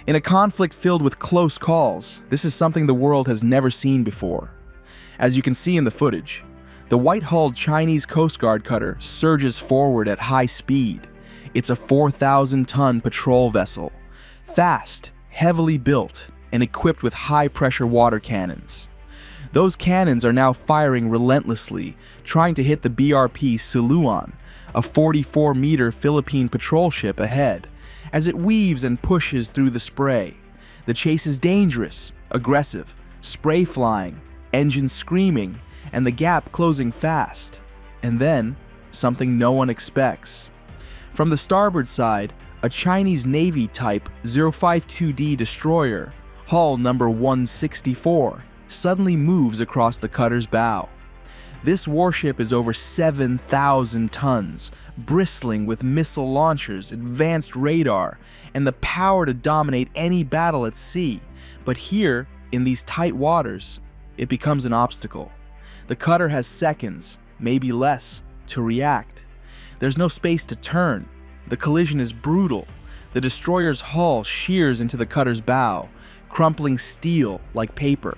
In a conflict filled with close calls, this is something the world has never seen before. As you can see in the footage, the white-hulled Chinese Coast Guard cutter surges forward at high speed. It's a 4,000-ton patrol vessel, fast, heavily built, and equipped with high-pressure water cannons. Those cannons are now firing relentlessly, trying to hit the BRP Suluan, a 44-meter Philippine patrol ship ahead, as it weaves and pushes through the spray. The chase is dangerous, aggressive, spray flying, engines screaming, and the gap closing fast. And then, something no one expects. From the starboard side, a Chinese Navy Type 052D destroyer, hull number 164, suddenly moves across the cutter's bow. This warship is over 7,000 tons, bristling with missile launchers, advanced radar, and the power to dominate any battle at sea. But here, in these tight waters, it becomes an obstacle. The cutter has seconds, maybe less, to react. There's no space to turn. The collision is brutal. The destroyer's hull shears into the cutter's bow, crumpling steel like paper.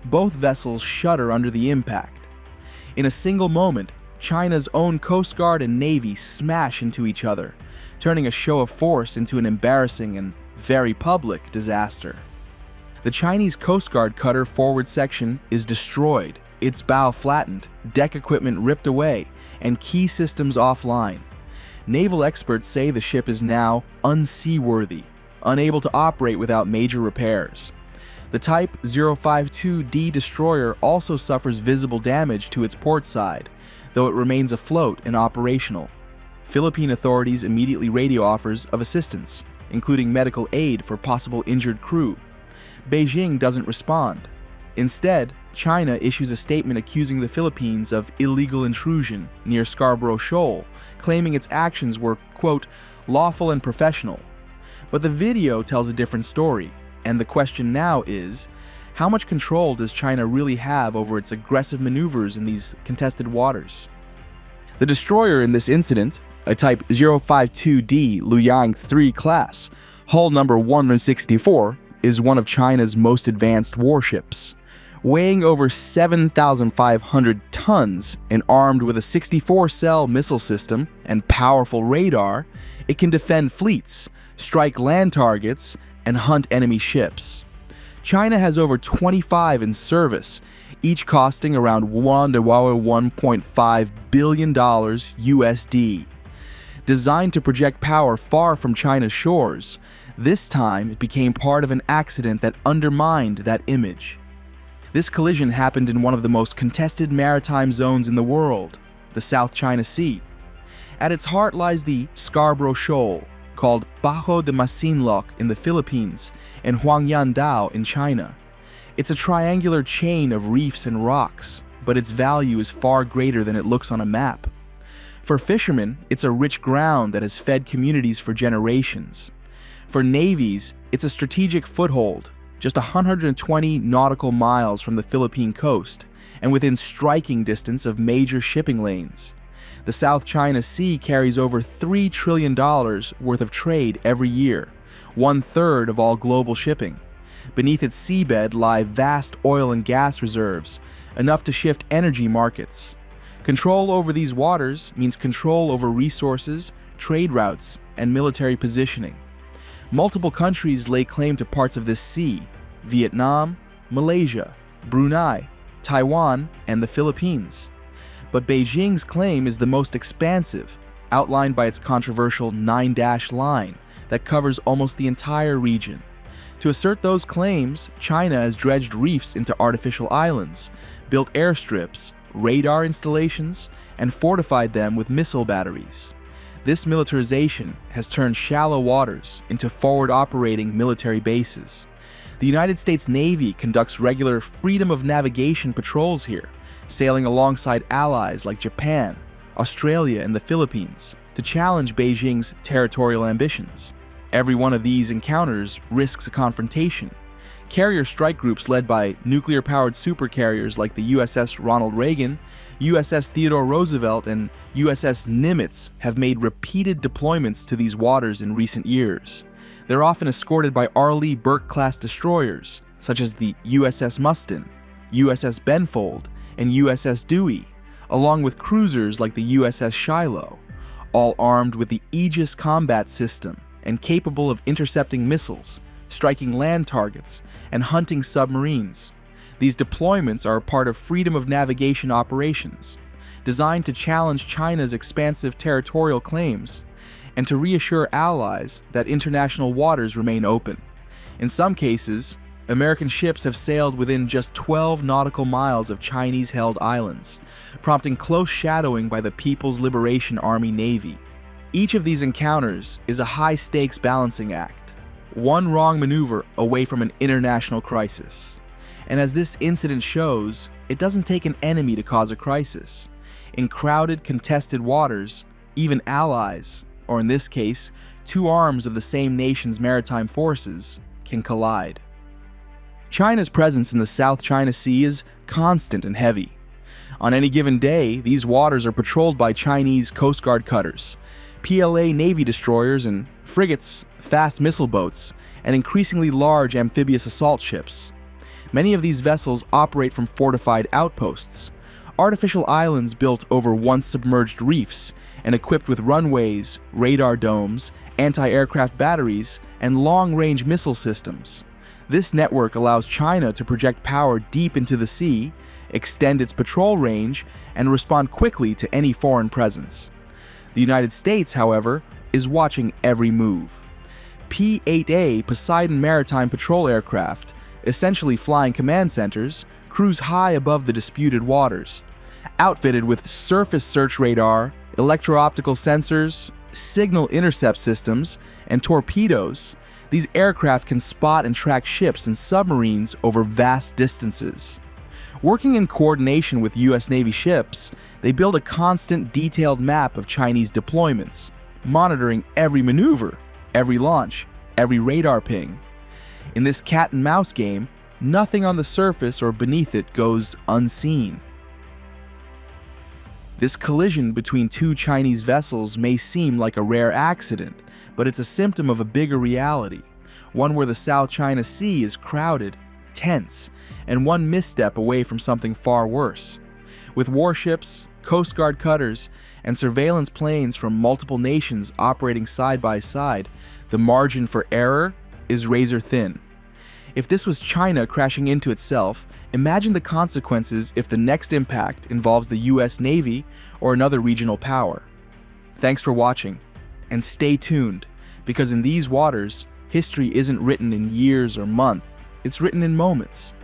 Both vessels shudder under the impact. In a single moment, China's own Coast Guard and Navy smash into each other, turning a show of force into an embarrassing and very public disaster. The Chinese Coast Guard cutter forward section is destroyed, its bow flattened, deck equipment ripped away, and key systems offline. Naval experts say the ship is now unseaworthy, unable to operate without major repairs. The Type 052D destroyer also suffers visible damage to its port side, though it remains afloat and operational. Philippine authorities immediately radio offers of assistance, including medical aid for possible injured crew. Beijing doesn't respond. Instead, China issues a statement accusing the Philippines of illegal intrusion near Scarborough Shoal, claiming its actions were, quote, lawful and professional. But the video tells a different story, and the question now is, how much control does China really have over its aggressive maneuvers in these contested waters? The destroyer in this incident, a Type 052D Luyang III-class, hull number 164, is one of China's most advanced warships. Weighing over 7,500 tons and armed with a 64-cell missile system and powerful radar, it can defend fleets, strike land targets, and hunt enemy ships. China has over 25 in service, each costing around $1.5 billion USD. Designed to project power far from China's shores, this time it became part of an accident that undermined that image. This collision happened in one of the most contested maritime zones in the world, the South China Sea. At its heart lies the Scarborough Shoal, called Bajo de Masinloc in the Philippines and Huangyandao in China. It's a triangular chain of reefs and rocks, but its value is far greater than it looks on a map. For fishermen, it's a rich ground that has fed communities for generations. For navies, it's a strategic foothold, just 120 nautical miles from the Philippine coast, and within striking distance of major shipping lanes. The South China Sea carries over $3 trillion worth of trade every year, 1/3 of all global shipping. Beneath its seabed lie vast oil and gas reserves, enough to shift energy markets. Control over these waters means control over resources, trade routes, and military positioning. Multiple countries lay claim to parts of this sea: Vietnam, Malaysia, Brunei, Taiwan, and the Philippines. But Beijing's claim is the most expansive, outlined by its controversial 9-dash line that covers almost the entire region. To assert those claims, China has dredged reefs into artificial islands, built airstrips, radar installations, and fortified them with missile batteries. This militarization has turned shallow waters into forward-operating military bases. The United States Navy conducts regular freedom of navigation patrols here, sailing alongside allies like Japan, Australia, and the Philippines to challenge Beijing's territorial ambitions. Every one of these encounters risks a confrontation. Carrier strike groups led by nuclear-powered supercarriers like the USS Ronald Reagan, USS Theodore Roosevelt, and USS Nimitz have made repeated deployments to these waters in recent years. They're often escorted by Arleigh Burke-class destroyers, such as the USS Mustin, USS Benfold, and USS Dewey, along with cruisers like the USS Shiloh, all armed with the Aegis combat system and capable of intercepting missiles, striking land targets, and hunting submarines. These deployments are a part of freedom of navigation operations, designed to challenge China's expansive territorial claims and to reassure allies that international waters remain open. In some cases, American ships have sailed within just 12 nautical miles of Chinese-held islands, prompting close shadowing by the People's Liberation Army Navy. Each of these encounters is a high-stakes balancing act, one wrong maneuver away from an international crisis. And as this incident shows, it doesn't take an enemy to cause a crisis. In crowded, contested waters, even allies, or in this case, two arms of the same nation's maritime forces, can collide. China's presence in the South China Sea is constant and heavy. On any given day, these waters are patrolled by Chinese Coast Guard cutters, PLA Navy destroyers and frigates, fast missile boats, and increasingly large amphibious assault ships. Many of these vessels operate from fortified outposts, artificial islands built over once submerged reefs and equipped with runways, radar domes, anti-aircraft batteries, and long-range missile systems. This network allows China to project power deep into the sea, extend its patrol range, and respond quickly to any foreign presence. The United States, however, is watching every move. P-8A Poseidon maritime patrol aircraft, essentially flying command centers, cruise high above the disputed waters. Outfitted with surface search radar, electro-optical sensors, signal intercept systems, and torpedoes, these aircraft can spot and track ships and submarines over vast distances. Working in coordination with U.S. Navy ships, they build a constant, detailed map of Chinese deployments, monitoring every maneuver, every launch, every radar ping. In this cat-and-mouse game, nothing on the surface or beneath it goes unseen. This collision between two Chinese vessels may seem like a rare accident, but it's a symptom of a bigger reality, one where the South China Sea is crowded, tense, and one misstep away from something far worse. With warships, Coast Guard cutters, and surveillance planes from multiple nations operating side by side, the margin for error is razor thin. If this was China crashing into itself, imagine the consequences if the next impact involves the US Navy or another regional power. Thanks for watching, and stay tuned, because in these waters, history isn't written in years or months, it's written in moments.